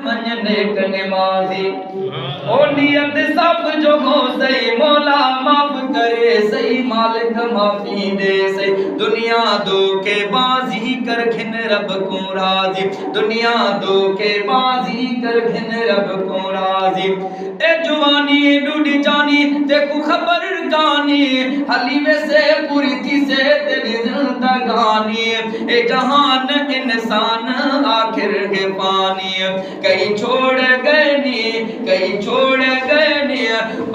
मंजने क नमाजी ओ नियत सब जो हो सही मौला माफ करे सही मालिक माफी दे सही दुनिया दो के बाजी कर खिन रब को राजी दुनिया दो के बाजी कर खिन रब को राजी ए जुवानी डूडी जानी देखो खबर गानी हली में से पूरी थी से तेरी जिंदगानी ए जहान इंसान आखिर के पानी कहीं छोड़ गए नी कहीं छोड़ गए नी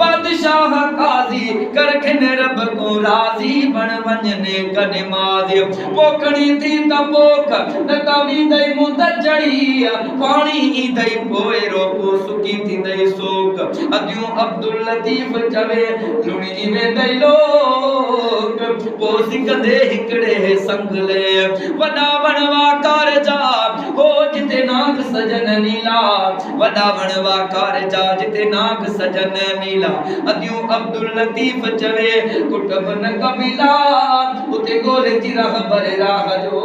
बादशाह काजी कर खिन रब को राजी बन वंजने क नमाजी पोकणी थी त पोक न कवी दई मुंद चढ़ी पानी ई दई पोए रोको सुकी थी दई सोक अदियो अब्दुल लतीफ चवे लुणी में दई लोक पोसी कंदे हिकड़े संगले वडा वणवा कारजा हो जिते नाग सजन नीला वडा वणवा कारजा जिते नाग सजन नीला अदियो अब्दुल लतीफ चवे कुटुब न कबीला उते गोरे ती राह बर राह जो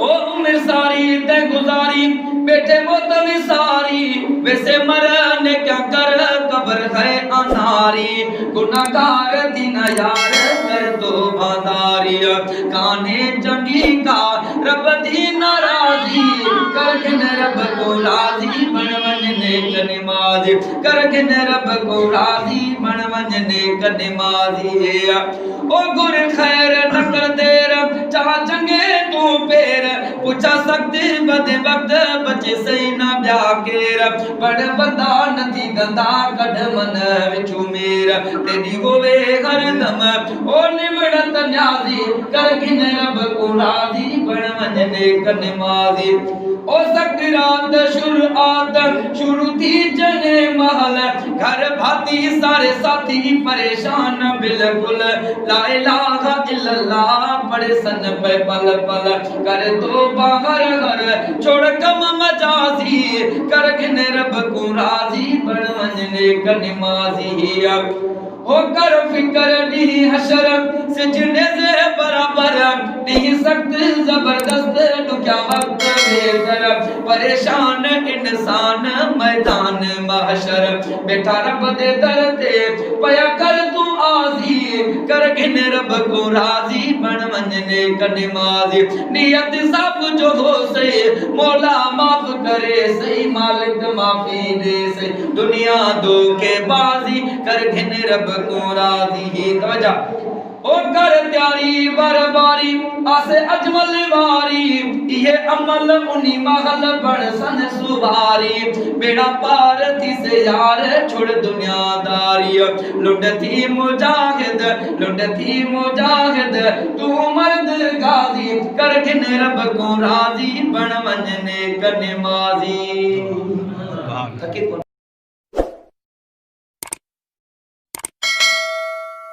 ओ उम्र सारी ते गुजारी बेटे मौत विसारी वैसे मरने क्या कर कब्र है अनारी गुनाहगार दिन यार कर दो बादारी काने जंगी का रब दी नाराजी कर खिन रब को राजी बन वंजने क नमाजी कर खिन रब को राजी बन वंजने क नमाजी ओ गुर खैर न कर देर चाह चंगे तू पेर पूछा सकते बदे वक्त बचे सही ना ब्या केर बड़ बंदा नथी गंदा कढ मन विचू मेर तेरी होवे हरदम ओ निमड़त न्याजी कर खिन रब को राजी बन वंजने क नमाजी ओ सकरात शुरुआत शुरू थी जने महल घर भाती सारे साथी परेशान बिल्कुल ला इलाहा इल्लल्लाह पढ़े सन पे पल पल कर दो बाहर घर छोड़ कम मजाजी कर खिन रब को राजी बन वंजने क नमाजी हो कर फिकर दी हशर सिजने से बराबर नहीं सख्त जबरदस्त क्या वक्त बेहतर परेशान इंसान मैदान महशर बेटा रब दे दर ते पया कर तू आजी कर खिन रब को राजी बन वंजने क नमाजी नियत सब जो हो से मौला माफ करे सही मालिक माफी दे से दुनिया दो के बाजी कर खिन रब को राजी तवज्जो ओ कर त्यारी बरबारी आसे अजमल वारी ये अमल उनी महल बन सन सुवारी बेड़ा पार थी से यार छोड़ दुनियादारी लुट थी मुजाहिद तू मर्द गाजी कर खिन रब को राजी बन वंजने क नमाजी